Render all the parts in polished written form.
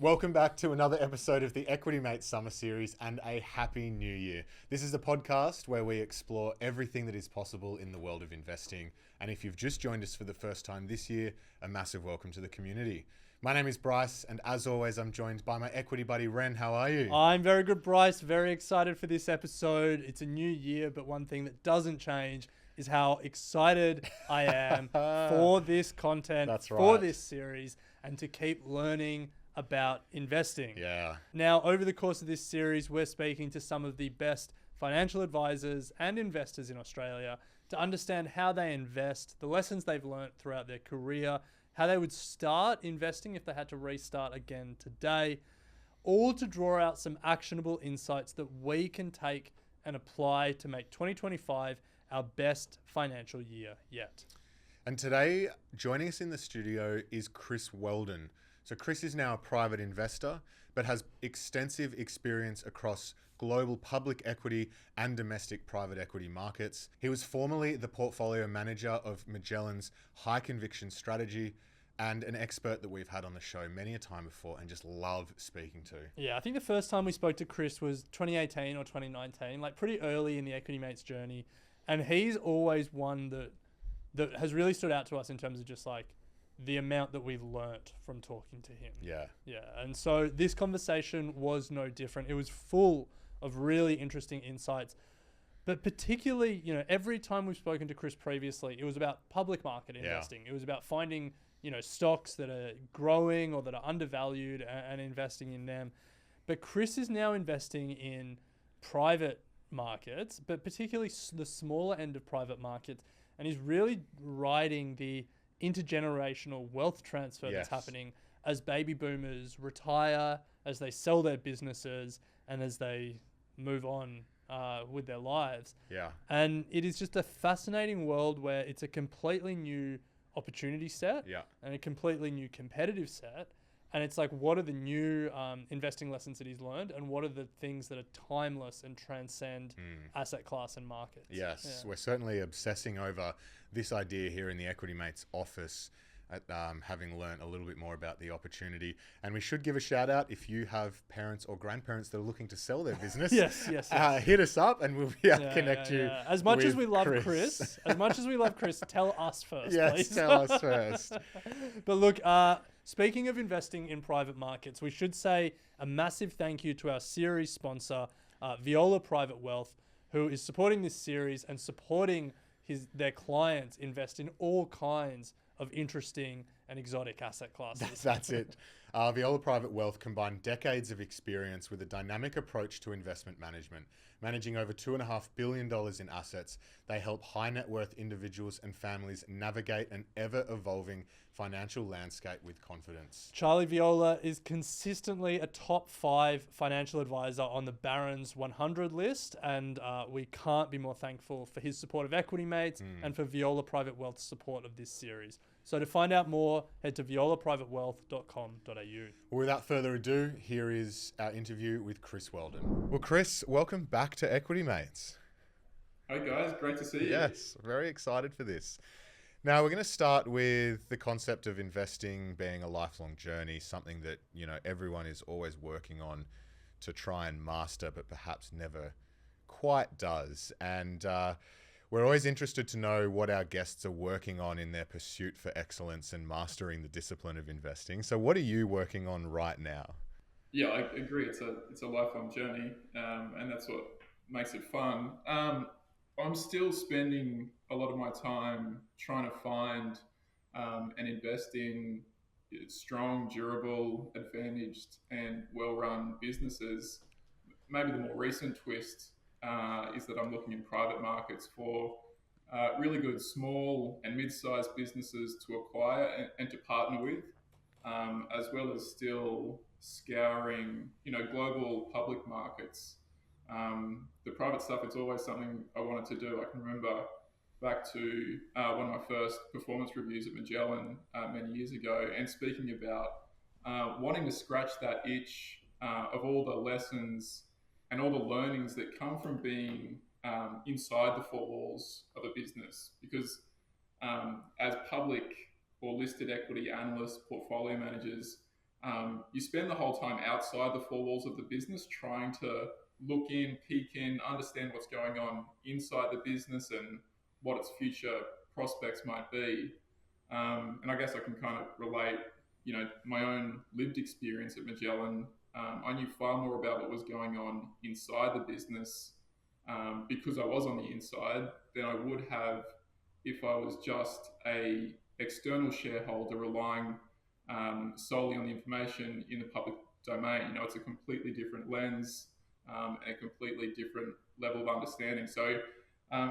Welcome back to another episode of the Equity Mates Summer Series and a happy new year. This is a podcast where we explore everything that is possible in the world of investing. And if you've just joined us for the first time this year, a massive welcome to the community. My name is Bryce, and as always, I'm joined by my equity buddy, Ren. How are you? I'm very good, Bryce. Very excited for this episode. It's a new year, but one thing that doesn't change is how excited I am for this content, for this series, and to keep learning about investing. Yeah. Now, over the course of this series, we're speaking to some of the best financial advisors and investors in Australia to understand how they invest, the lessons they've learned throughout their career, how they would start investing if they had to restart again today, all to draw out some actionable insights that we can take and apply to make 2025 our best financial year yet. And today, joining us in the studio is Chris Wheldon. So Chris is now a private investor, but has extensive experience across global public equity and domestic private equity markets. He was formerly the Portfolio Manager of Magellan's high conviction strategy and an expert that we've had on the show many a time before and just love speaking to. Yeah, I think the first time we spoke to Chris was 2018 or 2019, like pretty early in the Equity Mates journey. And he's always one that has really stood out to us in terms of just like the amount that we've learnt from talking to him. Yeah. Yeah. And so this conversation was no different. It was full of really interesting insights. But particularly, every time we've spoken to Chris previously, it was about public market investing. It was about finding, stocks that are growing or that are undervalued and investing in them. But Chris is now investing in private markets, but particularly the smaller end of private markets. And he's really riding the intergenerational wealth transfer that's happening as baby boomers retire, as they sell their businesses, and as they move on with their lives. Yeah. And it is just a fascinating world where it's a completely new opportunity set and a completely new competitive set. And it's like, what are the new investing lessons that he's learned, and what are the things that are timeless and transcend asset class and markets? Yes, we're certainly obsessing over this idea here in the Equity Mates office, at, having learned a little bit more about the opportunity. And we should give a shout out if you have parents or grandparents that are looking to sell their business. Yes. Hit us up and we'll be able to connect you. As much as we love Chris, tell us first, yes, please. Tell us first. But look, speaking of investing in private markets, we should say a massive thank you to our series sponsor, Viola Private Wealth, who is supporting this series and supporting their clients invest in all kinds of interesting and exotic asset classes. That's it. Viola Private Wealth combined decades of experience with a dynamic approach to investment management. Managing over $2.5 billion in assets, they help high net worth individuals and families navigate an ever-evolving financial landscape with confidence. Charlie Viola is consistently a top 5 financial advisor on the Barron's 100 list, and we can't be more thankful for his support of Equity Mates and for Viola Private Wealth's support of this series. So to find out more, head to violaprivatewealth.com.au. Well, without further ado, here is our interview with Chris Wheldon. Well, Chris, welcome back to Equity Mates. Hi guys, great to see you. Yes, very excited for this. Now, we're going to start with the concept of investing being a lifelong journey, something that, everyone is always working on to try and master, but perhaps never quite does. And we're always interested to know what our guests are working on in their pursuit for excellence and mastering the discipline of investing. So what are you working on right now? Yeah, I agree. It's a lifelong journey, and that's what makes it fun. I'm still spending a lot of my time trying to find and invest in strong, durable, advantaged, and well-run businesses. Maybe the more recent twist is that I'm looking in private markets for really good small and mid-sized businesses to acquire and to partner with, as well as still scouring, global public markets. The private stuff, it's always something I wanted to do. I can remember back to one of my first performance reviews at Magellan many years ago, and speaking about wanting to scratch that itch of all the lessons and all the learnings that come from being inside the four walls of a business. Because as public or listed equity analysts, portfolio managers, you spend the whole time outside the four walls of the business trying to look in, peek in, understand what's going on inside the business and what its future prospects might be. And I guess I can kind of relate, my own lived experience at Magellan. I knew far more about what was going on inside the business because I was on the inside than I would have if I was just a external shareholder relying solely on the information in the public domain. It's a completely different lens and a completely different level of understanding. So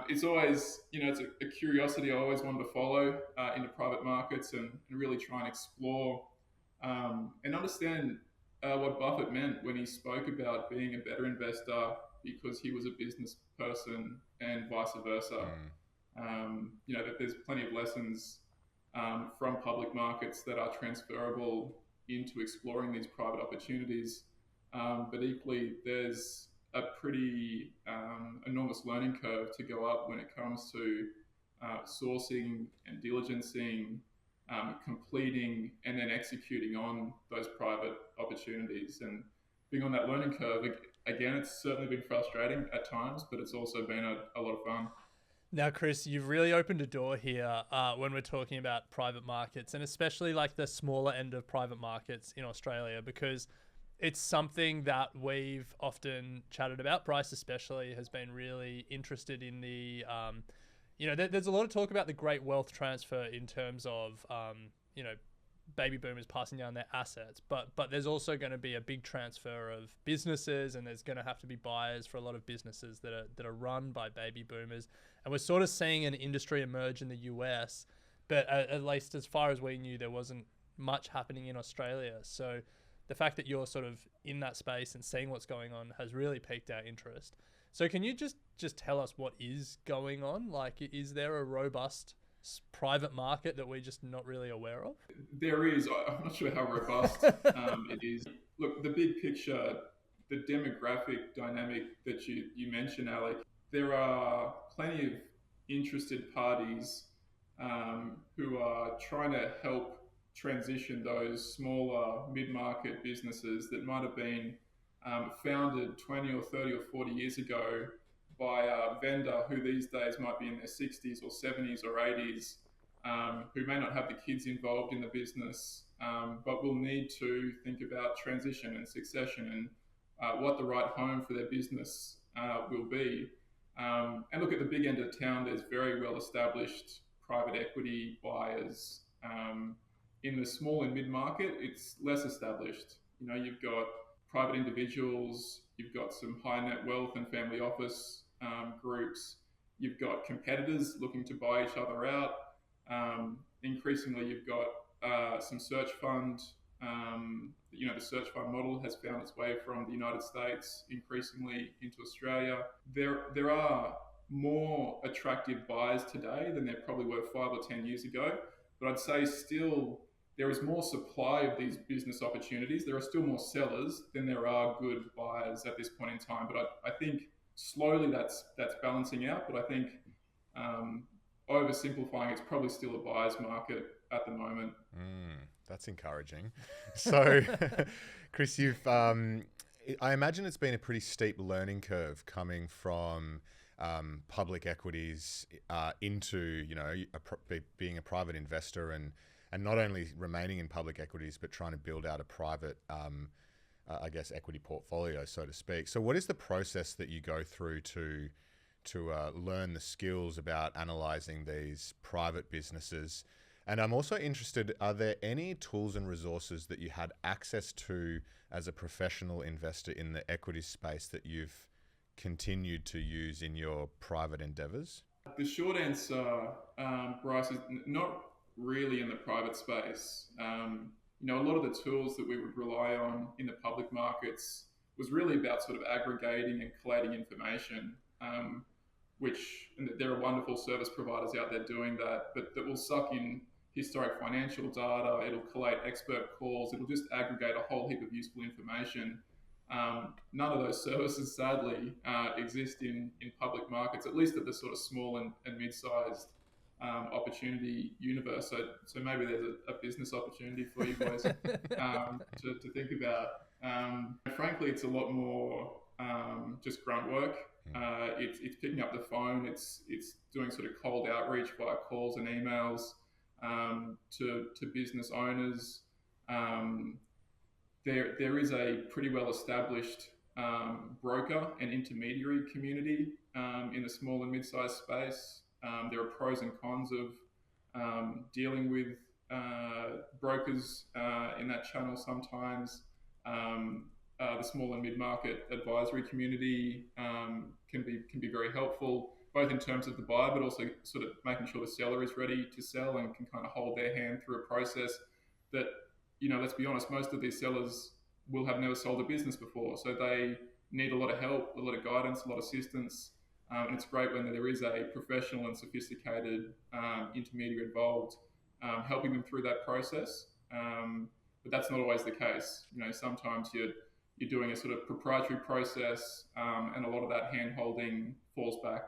it's always, it's a curiosity I always wanted to follow into private markets and really try and explore and understand what Buffett meant when he spoke about being a better investor because he was a business person and vice versa. That there's plenty of lessons from public markets that are transferable into exploring these private opportunities. But equally, there's a pretty enormous learning curve to go up when it comes to sourcing and diligencing, completing, and then executing on those private opportunities. And being on that learning curve, again, it's certainly been frustrating at times, but it's also been a lot of fun. Now, Chris, you've really opened a door here when we're talking about private markets, and especially like the smaller end of private markets in Australia, because it's something that we've often chatted about. Bryce especially has been really interested in the, there's a lot of talk about the great wealth transfer in terms of, baby boomers passing down their assets, but there's also going to be a big transfer of businesses, and there's going to have to be buyers for a lot of businesses that are run by baby boomers. And we're sort of seeing an industry emerge in the US, but at least as far as we knew, there wasn't much happening in Australia. So the fact that you're sort of in that space and seeing what's going on has really piqued our interest. So can you just tell us what is going on? Like, is there a robust private market that we're just not really aware of? There is. I'm not sure how robust it is. Look, the big picture, the demographic dynamic that you mentioned, Alec, there are plenty of interested parties who are trying to help transition those smaller mid-market businesses that might have been founded 20 or 30 or 40 years ago by a vendor who these days might be in their 60s or 70s or 80s, who may not have the kids involved in the business, but will need to think about transition and succession and what the right home for their business will be. And look, at the big end of town, there's very well established private equity buyers. In the small and mid-market, it's less established. You've got private individuals, you've got some high net wealth and family office groups, you've got competitors looking to buy each other out. Increasingly, you've got some search fund. The search fund model has found its way from the United States increasingly into Australia. There are more attractive buyers today than there probably were 5 or 10 years ago, but I'd say still there is more supply of these business opportunities. There are still more sellers than there are good buyers at this point in time. But I think slowly that's balancing out. But I think oversimplifying, it's probably still a buyer's market at the moment. That's encouraging. So, Chris, I imagine it's been a pretty steep learning curve coming from public equities into, being a private investor and not only remaining in public equities, but trying to build out a private, equity portfolio, so to speak. So what is the process that you go through to learn the skills about analyzing these private businesses? And I'm also interested, are there any tools and resources that you had access to as a professional investor in the equity space that you've continued to use in your private endeavors? The short answer, Bryce, is not really in the private space. A lot of the tools that we would rely on in the public markets was really about sort of aggregating and collating information, which there are wonderful service providers out there doing that, but that will suck in historic financial data, it'll collate expert calls, it'll just aggregate a whole heap of useful information. None of those services, sadly, exist in public markets, at least at the sort of small and mid-sized opportunity universe. So maybe there's a business opportunity for you boys to think about. Frankly, it's a lot more just grunt work. It's picking up the phone. It's doing sort of cold outreach via calls and emails to business owners. Um, there is a pretty well established broker and intermediary community in the small and mid-sized space. There are pros and cons of dealing with brokers in that channel sometimes. The small and mid-market advisory community can be very helpful, both in terms of the buyer, but also sort of making sure the seller is ready to sell and can kind of hold their hand through a process that, let's be honest, most of these sellers will have never sold a business before. So they need a lot of help, a lot of guidance, a lot of assistance. And it's great when there is a professional and sophisticated intermediary involved, helping them through that process. But that's not always the case. Sometimes you're doing a sort of proprietary process, and a lot of that hand-holding falls back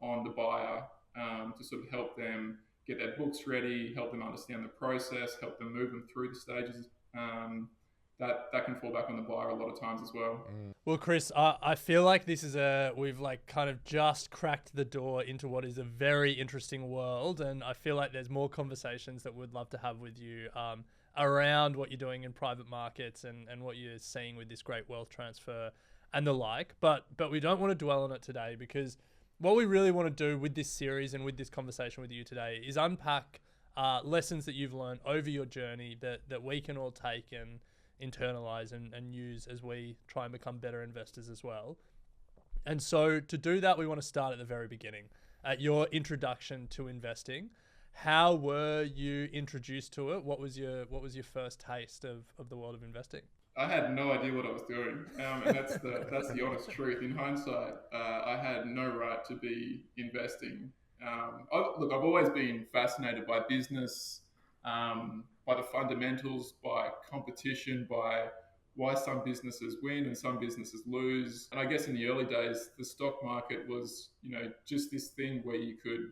on the buyer to sort of help them get their books ready, help them understand the process, help them move them through the stages. That can fall back on the buyer a lot of times as well. Well, Chris, I feel like we've like kind of just cracked the door into what is a very interesting world, and I feel like there's more conversations that we'd love to have with you around what you're doing in private markets and what you're seeing with this great wealth transfer and the like. But we don't want to dwell on it today, because what we really want to do with this series and with this conversation with you today is unpack lessons that you've learned over your journey that we can all take and internalize and use as we try and become better investors as well. And so to do that, we want to start at the very beginning, at your introduction to investing. How were you introduced to it? What was your first taste of the world of investing? I had no idea what I was doing, and that's the honest truth. In hindsight, I had no right to be investing. I've always been fascinated by business, by the fundamentals, by competition, by why some businesses win and some businesses lose. And I guess in the early days, the stock market was, just this thing where you could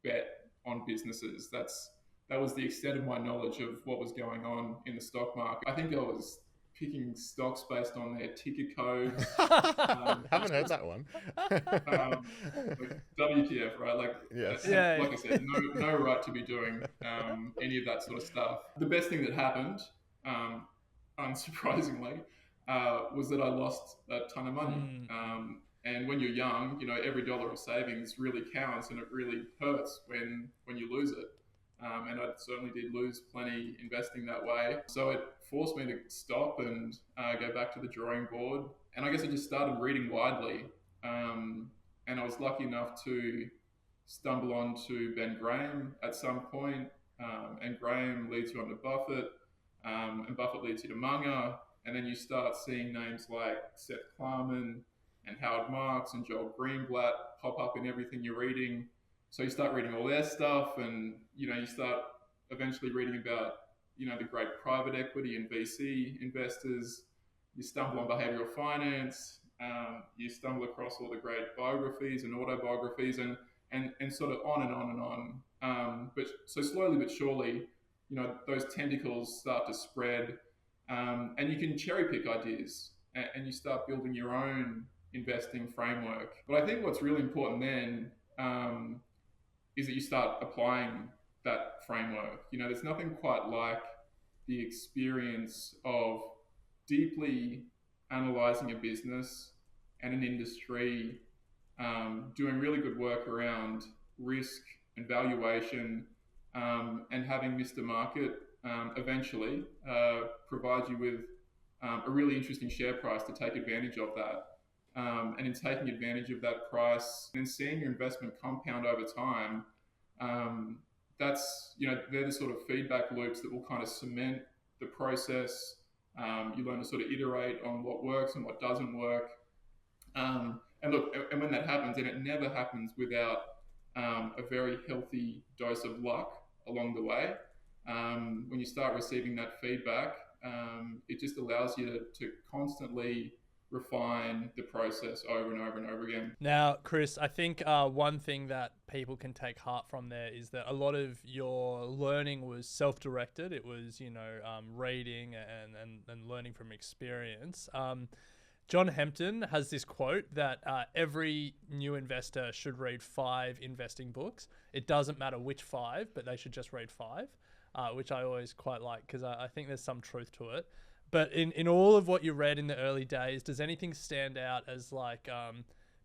bet on businesses. That was the extent of my knowledge of what was going on in the stock market. I think I was picking stocks based on their ticker codes. Haven't heard that one. Like WTF, right? Like, yes. Like I said, no right to be doing any of that sort of stuff. The best thing that happened, unsurprisingly, was that I lost a ton of money. And when you're young, every dollar of savings really counts, and it really hurts when you lose it. And I certainly did lose plenty investing that way. So it forced me to stop and go back to the drawing board. And I guess I just started reading widely. And I was lucky enough to stumble onto Ben Graham at some point. And Graham leads you on to Buffett. And Buffett leads you to Munger. And then you start seeing names like Seth Klarman and Howard Marks and Joel Greenblatt pop up in everything you're reading. So you start reading all their stuff, and you start eventually reading about the great private equity and VC investors. You stumble on behavioral finance. You stumble across all the great biographies and autobiographies, and sort of on and on and on. But so slowly but surely, those tentacles start to spread, and you can cherry pick ideas, and you start building your own investing framework. But I think what's really important then is that you start applying that framework. There's nothing quite like the experience of deeply analyzing a business and an industry, doing really good work around risk and valuation, and having Mr. Market eventually provide you with a really interesting share price to take advantage of that. And in taking advantage of that price and seeing your investment compound over time, that's, they're the sort of feedback loops that will kind of cement the process. You learn to sort of iterate on what works and what doesn't work. And when that happens, and it never happens without a very healthy dose of luck along the way, when you start receiving that feedback, it just allows you to constantly refine the process over and over and over again. Now, Chris, I think one thing that people can take heart from there is that a lot of your learning was self-directed. It was, reading and learning from experience. John Hempton has this quote that every new investor should read 5 investing books. It doesn't matter which 5, but they should just read 5, which I always quite like because I think there's some truth to it. But in all of what you read in the early days, does anything stand out as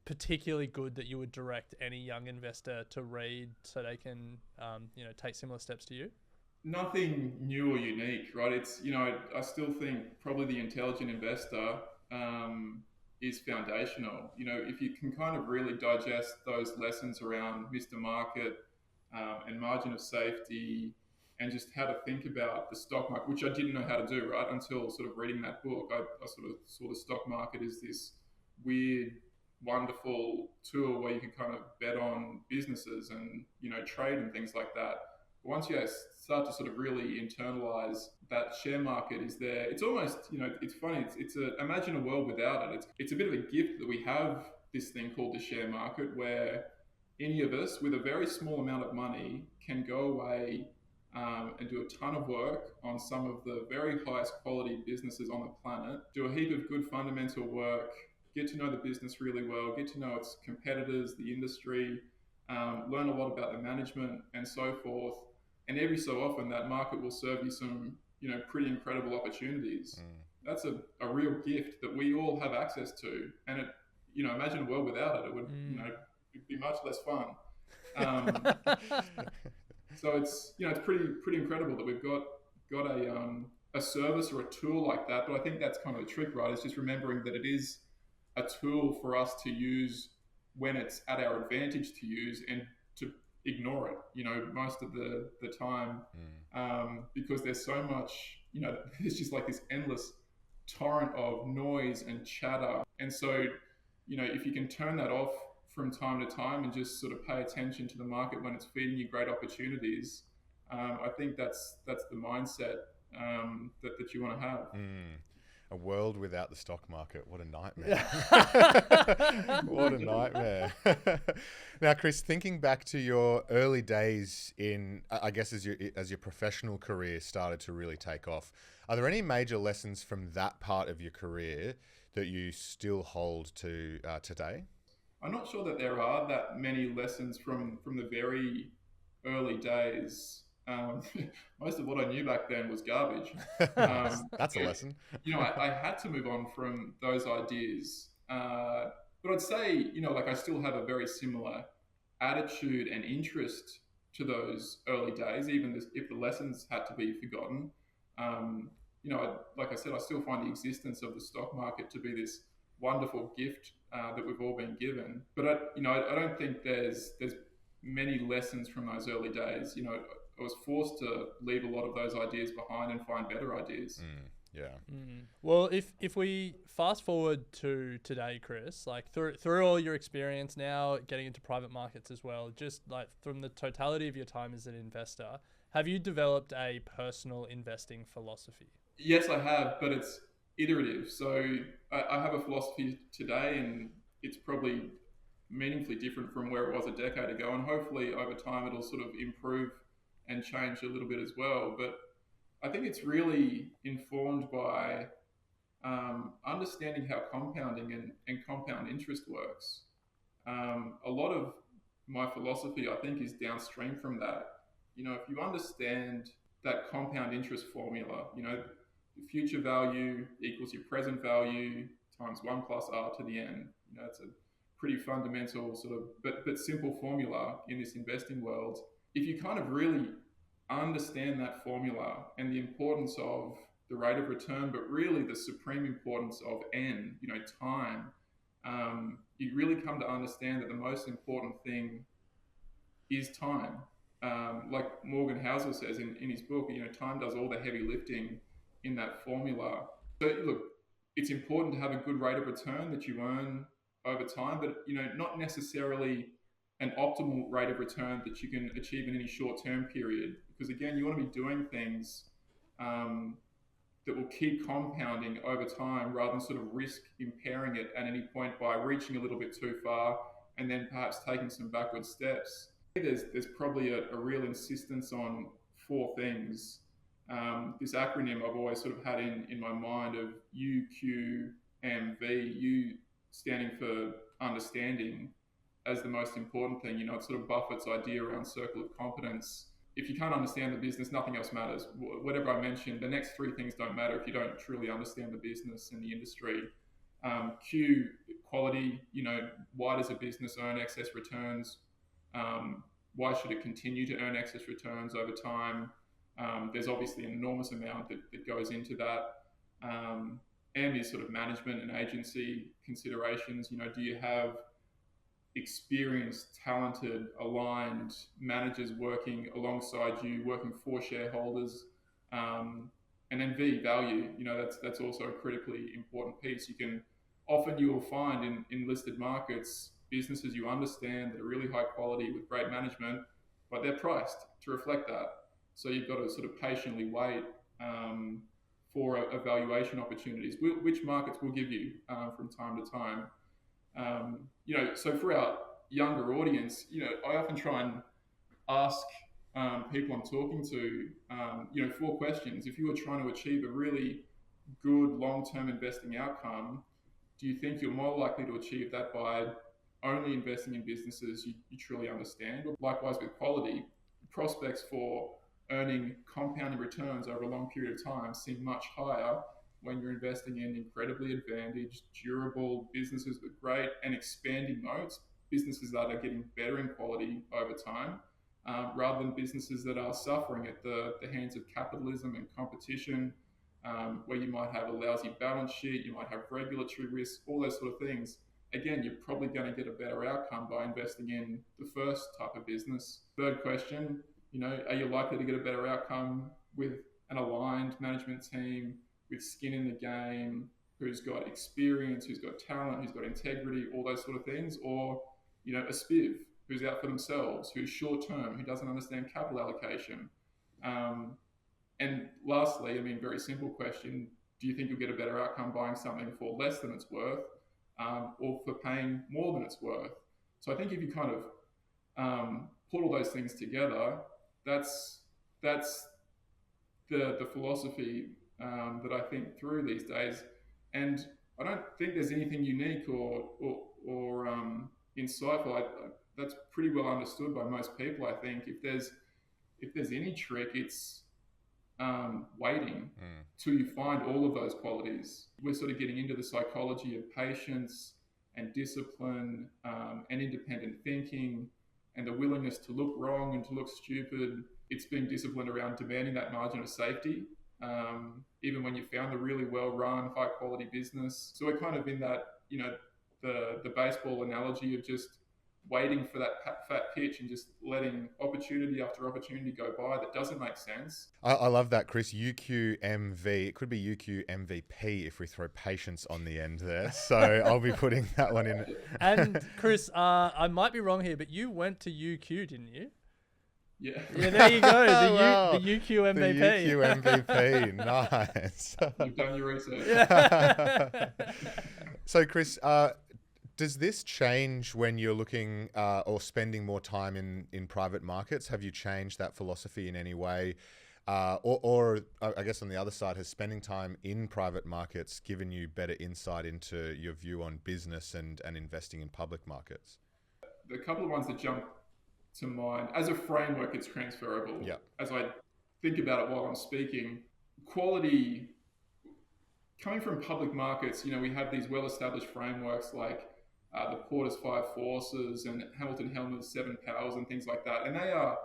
particularly good that you would direct any young investor to read so they can take similar steps to you? Nothing new or unique, right? It's, I still think probably the intelligent investor is foundational. If you can kind of really digest those lessons around Mr. Market and margin of safety and just how to think about the stock market, which I didn't know how to do, right? Until sort of reading that book, I sort of saw the stock market as this weird, wonderful tool where you can kind of bet on businesses and, trade and things like that. But once you start to sort of really internalize that share market is there, it's almost, it's funny. Imagine a world without it. It's a bit of a gift that we have this thing called the share market where any of us with a very small amount of money can go away and do a ton of work on some of the very highest quality businesses on the planet, do a heap of good fundamental work, get to know the business really well, get to know its competitors, the industry, learn a lot about the management and so forth. And every so often that market will serve you some, pretty incredible opportunities. That's a real gift that we all have access to. And it, imagine a world without it, it would, it'd be much less fun. So it's it's pretty incredible that we've got a service or a tool like that. But I think that's kind of the trick, right? It's just remembering that it is a tool for us to use when it's at our advantage to use and to ignore it. Most of the time, because there's so much. There's just like this endless torrent of noise and chatter, and so if you can turn that off from time to time and just sort of pay attention to the market when it's feeding you great opportunities, I think that's the mindset that you want to have. A world without the stock market. What a nightmare. What a nightmare. Now, Chris, thinking back to your early days in, I guess, as your professional career started to really take off, are there any major lessons from that part of your career that you still hold to today? I'm not sure that there are that many lessons from the very early days. Most of what I knew back then was garbage. That's a lesson. I had to move on from those ideas. But I'd say, I still have a very similar attitude and interest to those early days, even if the lessons had to be forgotten. Like I said, I still find the existence of the stock market to be this wonderful gift that we've all been given. But I don't think there's many lessons from those early days. I was forced to leave a lot of those ideas behind and find better ideas. Well, if we fast forward to today, Chris, like through all your experience now, getting into private markets as well, just like from the totality of your time as an investor, have you developed a personal investing philosophy? Yes, I have, but it's iterative. So I have a philosophy today, and it's probably meaningfully different from where it was a decade ago. And hopefully over time it'll sort of improve and change a little bit as well. But I think it's really informed by understanding how compounding and compound interest works. A lot of my philosophy, I think, is downstream from that. If you understand that compound interest formula, future value equals your present value times 1 plus R to the n. It's a pretty fundamental sort of, but simple formula in this investing world. If you kind of really understand that formula and the importance of the rate of return, but really the supreme importance of N, time, you really come to understand that the most important thing is time. Like Morgan Housel says in his book, time does all the heavy lifting in that formula. So look, it's important to have a good rate of return that you earn over time, but not necessarily an optimal rate of return that you can achieve in any short-term period. Because again, you want to be doing things that will keep compounding over time rather than sort of risk impairing it at any point by reaching a little bit too far and then perhaps taking some backward steps. There's probably a real insistence on four things. This acronym I've always sort of had in my mind of UQMV, U standing for understanding as the most important thing. You know, it's sort of Buffett's idea around circle of competence. If you can't understand the business, nothing else matters. Whatever I mentioned, the next three things don't matter if you don't truly understand the business and the industry. Q, quality. You know, why does a business earn excess returns? Why should it continue to earn excess returns over time? There's obviously an enormous amount that goes into that. M is sort of management and agency considerations. You know, do you have experienced, talented, aligned managers working alongside you, working for shareholders? And then V, value. You know, that's also a critically important piece. You will find in listed markets businesses you understand that are really high quality with great management, but they're priced to reflect that. So you've got to sort of patiently wait for evaluation opportunities, which markets will give you from time to time. You know, so for our younger audience, you know, I often try and ask people I'm talking to, you know, four questions. If you were trying to achieve a really good long-term investing outcome, do you think you're more likely to achieve that by only investing in businesses you truly understand? Or likewise with quality, prospects for earning compounding returns over a long period of time seem much higher when you're investing in incredibly advantaged, durable businesses with great and expanding moats, businesses that are getting better in quality over time, rather than businesses that are suffering at the hands of capitalism and competition, where you might have a lousy balance sheet, you might have regulatory risk, all those sort of things. Again, you're probably going to get a better outcome by investing in the first type of business. Third question, you know, are you likely to get a better outcome with an aligned management team with skin in the game, who's got experience, who's got talent, who's got integrity, all those sort of things? Or, you know, a spiv who's out for themselves, who's short term, who doesn't understand capital allocation? And lastly, I mean, very simple question, do you think you'll get a better outcome buying something for less than it's worth, or for paying more than it's worth? So I think if you kind of put all those things together, that's the philosophy that I think through these days. And I don't think there's anything unique or insightful. That's pretty well understood by most people. I think if there's any trick, it's waiting till you find all of those qualities. We're sort of getting into the psychology of patience and discipline and independent thinking and the willingness to look wrong and to look stupid. It's being disciplined around demanding that margin of safety, even when you found a really well-run, high-quality business. So we're kind of in that, you know, the baseball analogy of just waiting for that fat pitch and just letting opportunity after opportunity go by that doesn't make sense. I love that, Chris. UQMV. It could be UQMVP if we throw patience on the end there. So I'll be putting that one in. And Chris, I might be wrong here, but you went to UQ, didn't you? Yeah. Yeah, there you go. Wow. The UQ MVP. The UQ MVP. Nice. You've done your research. Yeah. So, Chris, does this change when you're looking or spending more time in private markets? Have you changed that philosophy in any way? Or I guess on the other side, has spending time in private markets given you better insight into your view on business and investing in public markets? The couple of ones that jump to mind, as a framework, it's transferable. Yeah. As I think about it while I'm speaking, quality coming from public markets, you know, we have these well-established frameworks like the Porter's Five Forces and Hamilton Helmer's Seven Powers and things like that. And they are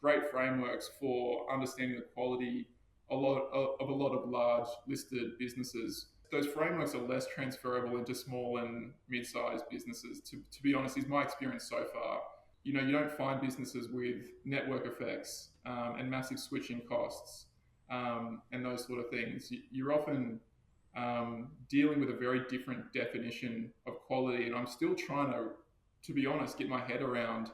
great frameworks for understanding the quality of a lot of large listed businesses. Those frameworks are less transferable into small and mid-sized businesses, to be honest, is my experience so far. You know, you don't find businesses with network effects and massive switching costs and those sort of things. You're often dealing with a very different definition of quality, and I'm still trying to be honest, get my head around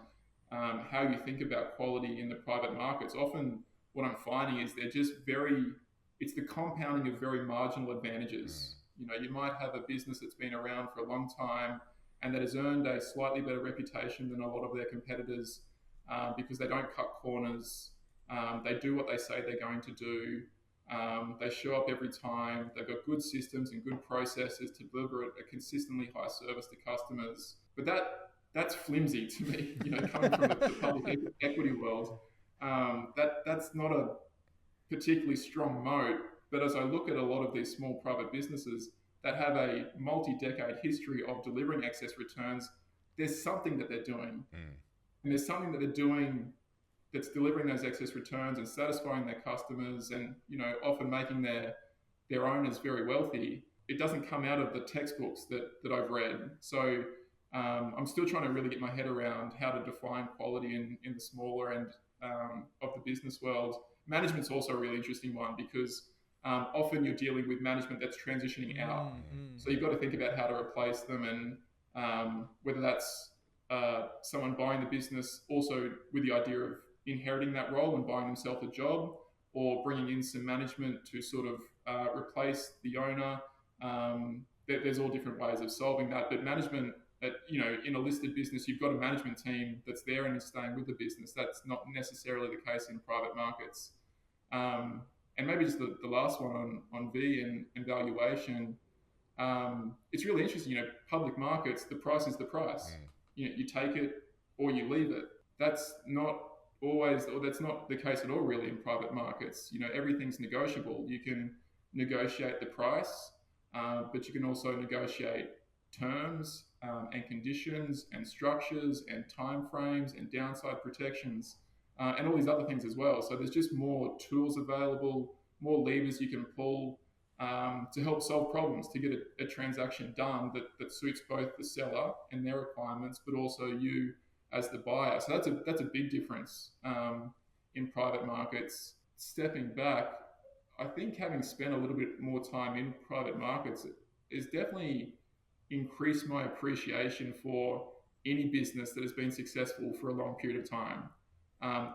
how you think about quality in the private markets. Often what I'm finding is they're just very it's the compounding of very marginal advantages. You know, you might have a business that's been around for a long time and that has earned a slightly better reputation than a lot of their competitors because they don't cut corners. They do what they say they're going to do. They show up every time. They've got good systems and good processes to deliver a consistently high service to customers. But that's flimsy to me, you know, coming from the public equity world. That's not a particularly strong moat. But as I look at a lot of these small private businesses that have a multi-decade history of delivering excess returns, there's something that they're doing. And there's something that they're doing that's delivering those excess returns and satisfying their customers and, you know, often making their owners very wealthy. It doesn't come out of the textbooks that I've read. So I'm still trying to really get my head around how to define quality in the smaller end of the business world. Management's also a really interesting one because often you're dealing with management that's transitioning out. So you've got to think about how to replace them and whether that's someone buying the business also with the idea of inheriting that role and buying themselves a job, or bringing in some management to sort of replace the owner. There's all different ways of solving that. But management, you know, in a listed business, you've got a management team that's there and is staying with the business. That's not necessarily the case in private markets. And maybe just the last one on V and valuation. It's really interesting. You know, public markets, the price is the price. You know, you take it or you leave it. That's not always, or that's not the case at all really in private markets. You know, everything's negotiable. You can negotiate the price, but you can also negotiate terms and conditions and structures and timeframes and downside protections and all these other things as well. So there's just more tools available, more levers you can pull to help solve problems, to get a transaction done that suits both the seller and their requirements, but also you as the buyer. So that's a big difference in private markets. Stepping back, I think having spent a little bit more time in private markets is definitely increased my appreciation for any business that has been successful for a long period of time.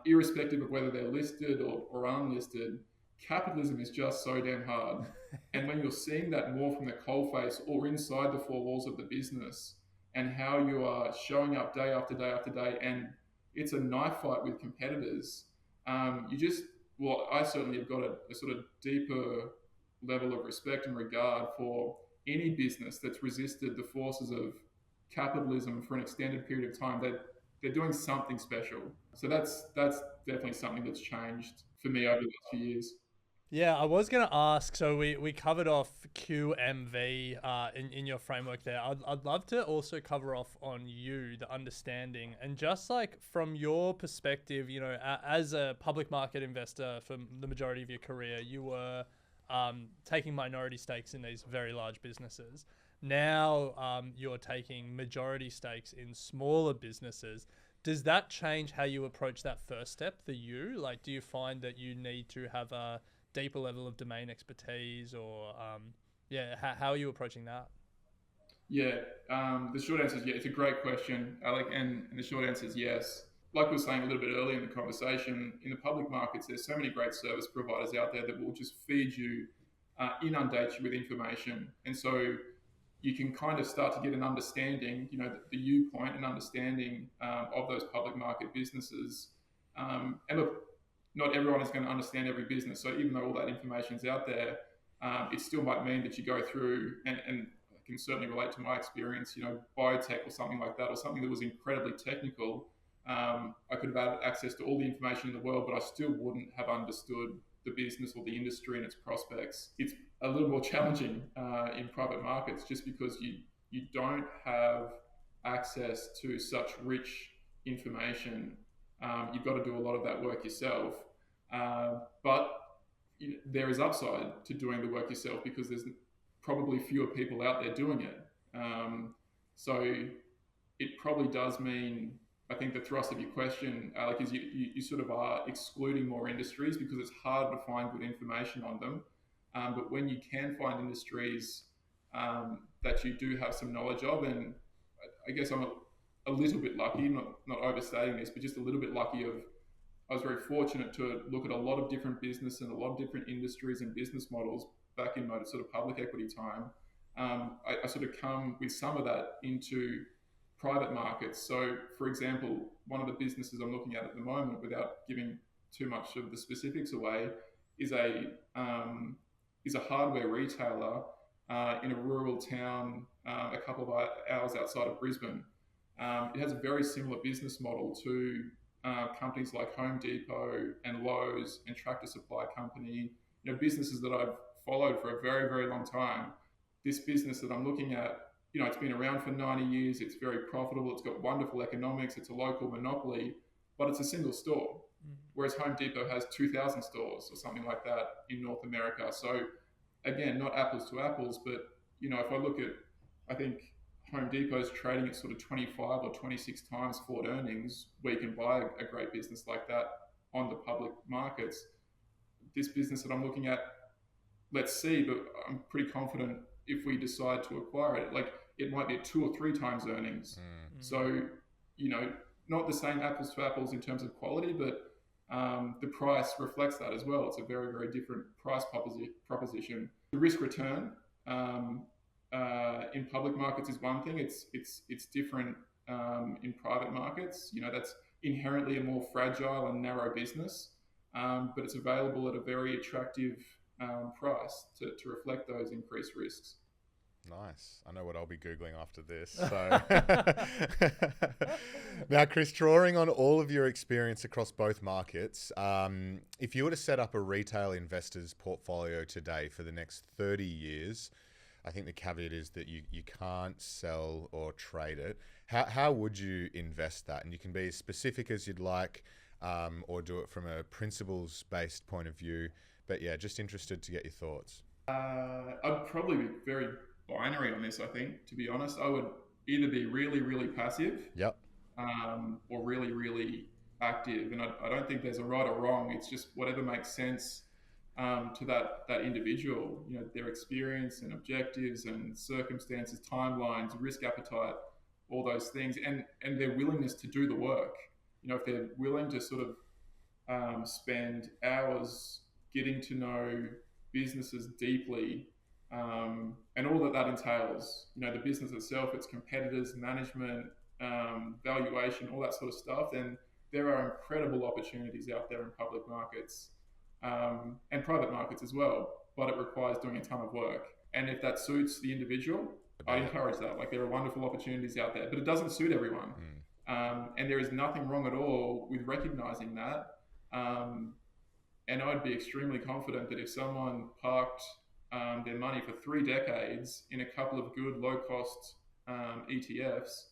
Irrespective of whether they're listed or unlisted, capitalism is just so damn hard. And when you're seeing that more from the coalface or inside the four walls of the business, and how you are showing up day after day after day, and it's a knife fight with competitors, I certainly have got a sort of deeper level of respect and regard for any business that's resisted the forces of capitalism for an extended period of time. That they're doing something special. So that's definitely something that's changed for me over the last few years. Yeah, I was going to ask, so we covered off QMV in your framework there. I'd love to also cover off on you, the understanding, and just like from your perspective, you know, as a public market investor for the majority of your career, you were taking minority stakes in these very large businesses. Now you're taking majority stakes in smaller businesses. Does that change how you approach that first step, the U? Like, do you find that you need to have a deeper level of domain expertise, or how are you approaching that? Yeah, the short answer is yeah. It's a great question, Alec, and the short answer is yes. Like we were saying a little bit earlier in the conversation, in the public markets, there's so many great service providers out there that will just feed you, inundate you with information, and so you can kind of start to get an understanding, you know, the U point, an understanding of those public market businesses. And look, not everyone is going to understand every business. So even though all that information is out there, it still might mean that you go through, and I can certainly relate to my experience, you know, biotech or something like that, or something that was incredibly technical. I could have had access to all the information in the world, but I still wouldn't have understood the business or the industry and its prospects. It's a little more challenging in private markets just because you don't have access to such rich information. You've got to do a lot of that work yourself. But there is upside to doing the work yourself because there's probably fewer people out there doing it. So it probably does mean, I think the thrust of your question, Alec, is you sort of are excluding more industries because it's hard to find good information on them. But when you can find industries that you do have some knowledge of, and I guess I'm a little bit lucky, not overstating this, but just a little bit lucky of I was very fortunate to look at a lot of different business and a lot of different industries and business models back in my sort of public equity time. I sort of come with some of that into private markets. So, for example, one of the businesses I'm looking at the moment, without giving too much of the specifics away, is a hardware retailer in a rural town a couple of hours outside of Brisbane. It has a very similar business model to companies like Home Depot and Lowe's and Tractor Supply Company, businesses that I've followed for a very, very long time. This business that I'm looking at, it's been around for 90 years. It's very profitable. It's got wonderful economics. It's a local monopoly, but it's a single store. Whereas Home Depot has 2,000 stores or something like that in North America. So again, not apples to apples, but if I look at, I think Home Depot's trading at sort of 25 or 26 times forward earnings, where you can buy a great business like that on the public markets. This business that I'm looking at, let's see, but I'm pretty confident if we decide to acquire it, like it might be at 2 or 3 times earnings. So, not the same apples to apples in terms of quality, but the price reflects that as well. It's a very, very different price proposition. The risk return in public markets is one thing. It's different in private markets. That's inherently a more fragile and narrow business, but it's available at a very attractive price to reflect those increased risks. Nice. I know what I'll be Googling after this. So. Now, Chris, drawing on all of your experience across both markets, if you were to set up a retail investor's portfolio today for the next 30 years, I think the caveat is that you can't sell or trade it. How would you invest that? And you can be as specific as you'd like, or do it from a principles-based point of view. But yeah, just interested to get your thoughts. I'd probably be very binary on this, I think, to be honest. I would either be really, really passive, yep, or really, really active. And I don't think there's a right or wrong. It's just whatever makes sense to that individual, their experience and objectives and circumstances, timelines, risk appetite, all those things, and their willingness to do the work. If they're willing to sort of spend hours getting to know businesses deeply, and all that entails, the business itself, its competitors, management, valuation, all that sort of stuff, then there are incredible opportunities out there in public markets and private markets as well, but it requires doing a ton of work. And if that suits the individual, I encourage that. Like, there are wonderful opportunities out there, but it doesn't suit everyone. And there is nothing wrong at all with recognizing that. And I'd be extremely confident that if someone parked their money for 3 decades in a couple of good low-cost ETFs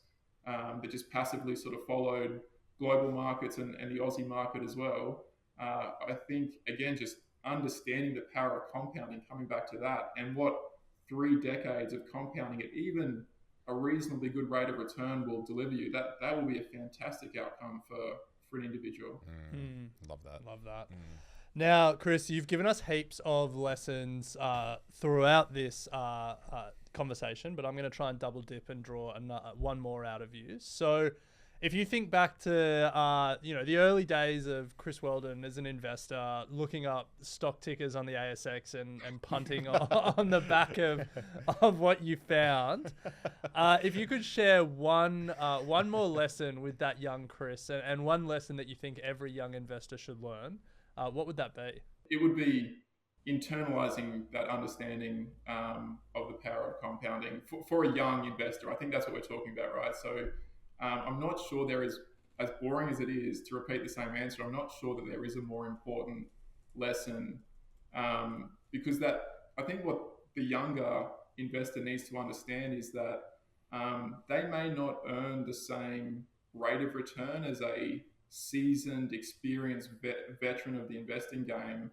that just passively sort of followed global markets and the Aussie market as well, I think, again, just understanding the power of compounding, coming back to that, and what 3 decades of compounding at even a reasonably good rate of return will deliver you, that will be a fantastic outcome for an individual. Love that. Now, Chris, you've given us heaps of lessons throughout this conversation, but I'm going to try and double dip and draw one more out of you. So if you think back to the early days of Chris Wheldon as an investor, looking up stock tickers on the ASX and punting on the back of what you found, if you could share one more lesson with that young Chris, and one lesson that you think every young investor should learn, what would that be? It would be internalizing that understanding of the power of compounding for a young investor. I think that's what we're talking about, right? So I'm not sure there is, as boring as it is to repeat the same answer, I'm not sure that there is a more important lesson, because I think what the younger investor needs to understand is that they may not earn the same rate of return as a seasoned, experienced veteran of the investing game,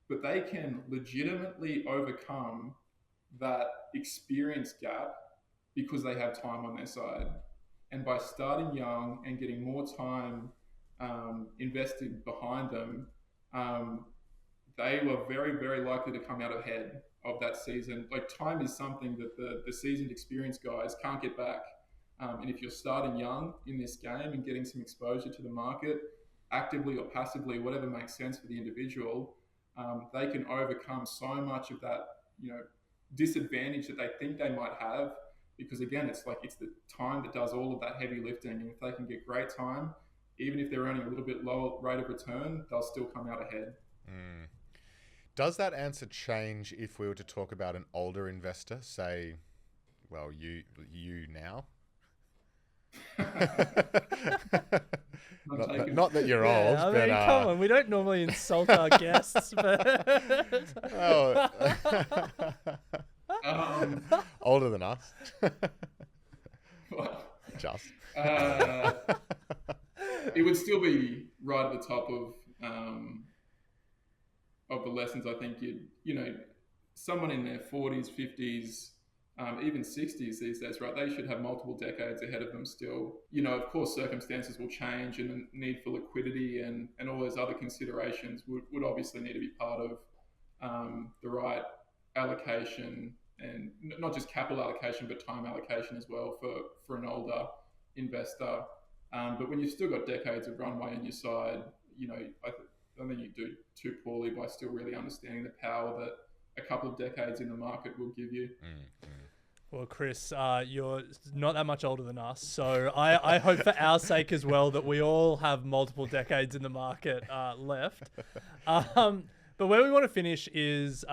but they can legitimately overcome that experience gap because they have time on their side. And by starting young and getting more time invested behind them, they were very, very likely to come out ahead of that season. Like, time is something that the seasoned, experienced guys can't get back. And if you're starting young in this game and getting some exposure to the market, actively or passively, whatever makes sense for the individual, they can overcome so much of that, disadvantage that they think they might have. Because again, it's the time that does all of that heavy lifting, and if they can get great time, even if they're earning a little bit lower rate of return, they'll still come out ahead. Mm. Does that answer change if we were to talk about an older investor, say, well, you now? Not that you're old, I but mean, come on, we don't normally insult our guests, but well, older than us. Well, Just. It would still be right at the top of the lessons. I think someone in their 40s, 50s, even 60s these days, right? They should have multiple decades ahead of them still. Of course, circumstances will change, and the need for liquidity and all those other considerations would obviously need to be part of the right allocation, and not just capital allocation, but time allocation as well for an older investor. But when you've still got decades of runway on your side, I don't think you do too poorly by still really understanding the power that a couple of decades in the market will give you. Well, Chris, you're not that much older than us, so I hope for our sake as well that we all have multiple decades in the market left. But where we want to finish is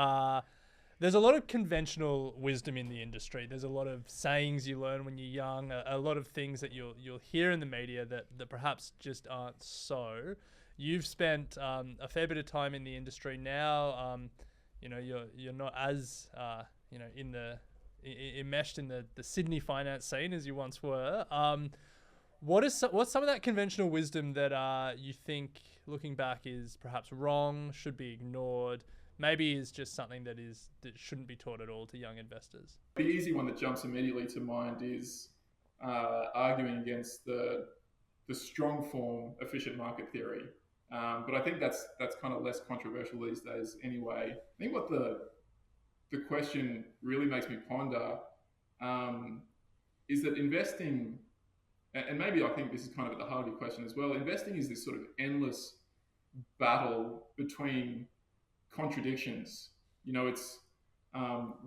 there's a lot of conventional wisdom in the industry. There's a lot of sayings you learn when you're young, a lot of things that you'll hear in the media that perhaps just aren't so. You've spent a fair bit of time in the industry now. You're not as enmeshed in the Sydney finance scene as you once were. What's some of that conventional wisdom that you think, looking back, is perhaps wrong, should be ignored, maybe is just something that shouldn't be taught at all to young investors? The easy one that jumps immediately to mind is arguing against the strong form efficient market theory. But I think that's kind of less controversial these days anyway. I think what the question really makes me ponder is that investing, and maybe I think this is kind of at the heart of your question as well, investing is this sort of endless battle between contradictions. It's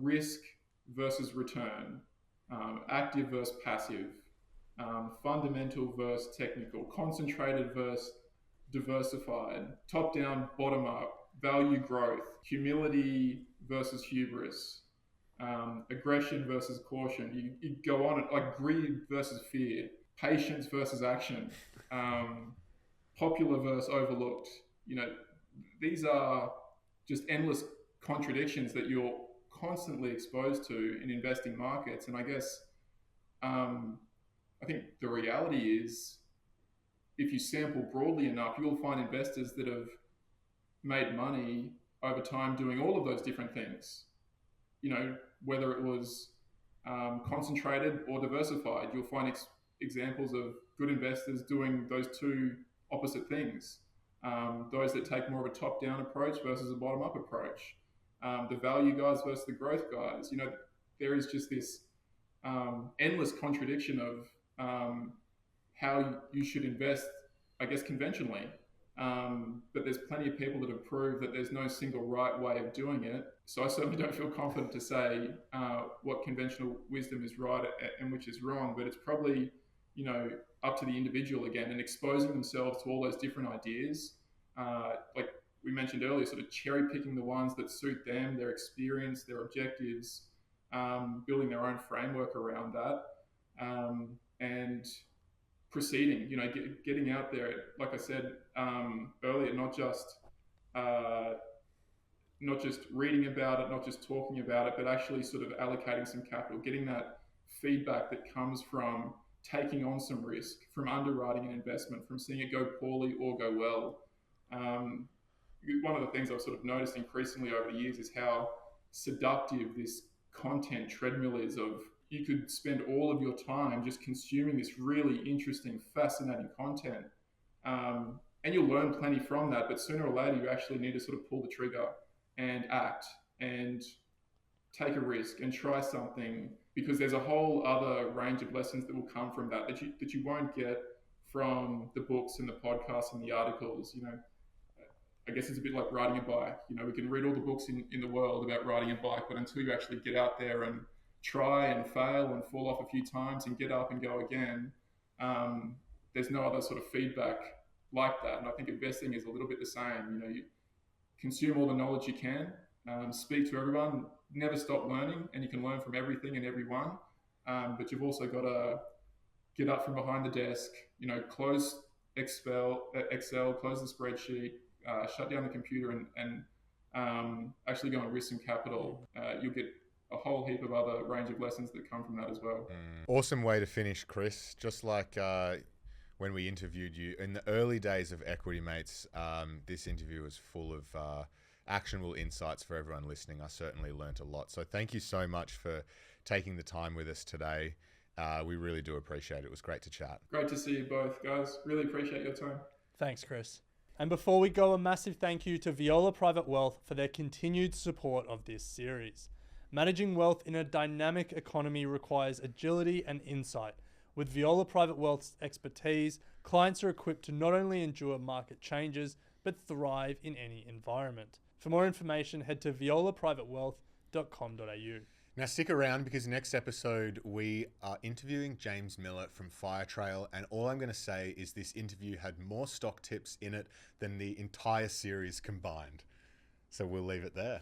risk versus return, active versus passive, fundamental versus technical, concentrated versus diversified, top down, bottom up, value growth, humility versus hubris, aggression versus caution. You go on, like greed versus fear, patience versus action, popular versus overlooked. These are just endless contradictions that you're constantly exposed to in investing markets. And I guess I think the reality is, if you sample broadly enough, you'll find investors that have made money over time doing all of those different things. Whether it was concentrated or diversified, you'll find examples of good investors doing those two opposite things. Those that take more of a top-down approach versus a bottom-up approach. The value guys versus the growth guys. There is just this endless contradiction of how you should invest, I guess, conventionally. But there's plenty of people that have proved that there's no single right way of doing it. So I certainly don't feel confident to say what conventional wisdom is right and which is wrong, but it's probably, up to the individual again, and exposing themselves to all those different ideas. Like we mentioned earlier, sort of cherry picking the ones that suit them, their experience, their objectives, building their own framework around that, and proceeding, getting out there, like I said earlier, not just reading about it, not just talking about it, but actually sort of allocating some capital, getting that feedback that comes from taking on some risk, from underwriting an investment, from seeing it go poorly or go well. One of the things I've sort of noticed increasingly over the years is how seductive this content treadmill is. Of you could spend all of your time just consuming this really interesting, fascinating content, and you'll learn plenty from that, but sooner or later you actually need to sort of pull the trigger and act and take a risk and try something, because there's a whole other range of lessons that will come from that you won't get from the books and the podcasts and the articles. You know, I guess it's a bit like riding a bike. You know, we can read all the books in the world about riding a bike, but until you actually get out there and try and fail and fall off a few times and get up and go again, there's no other sort of feedback like that. And I think investing is a little bit the same. You know, you consume all the knowledge you can, speak to everyone, never stop learning, and you can learn from everything and everyone. But you've also got to get up from behind the desk, you know, close Excel, close the spreadsheet, shut down the computer, and actually go and risk some capital. You'll get a whole heap of other range of lessons that come from that as well. Awesome way to finish, Chris. Just like when we interviewed you in the early days of Equity Mates, this interview was full of actionable insights for everyone listening. I certainly learnt a lot. So thank you so much for taking the time with us today. We really do appreciate it. It was great to chat. Great to see you both, guys. Really appreciate your time. Thanks, Chris. And before we go, a massive thank you to Viola Private Wealth for their continued support of this series. Managing wealth in a dynamic economy requires agility and insight. With Viola Private Wealth's expertise, clients are equipped to not only endure market changes, but thrive in any environment. For more information, head to violaprivatewealth.com.au. Now stick around, because next episode we are interviewing James Miller from Firetrail, and all I'm going to say is this interview had more stock tips in it than the entire series combined. So we'll leave it there.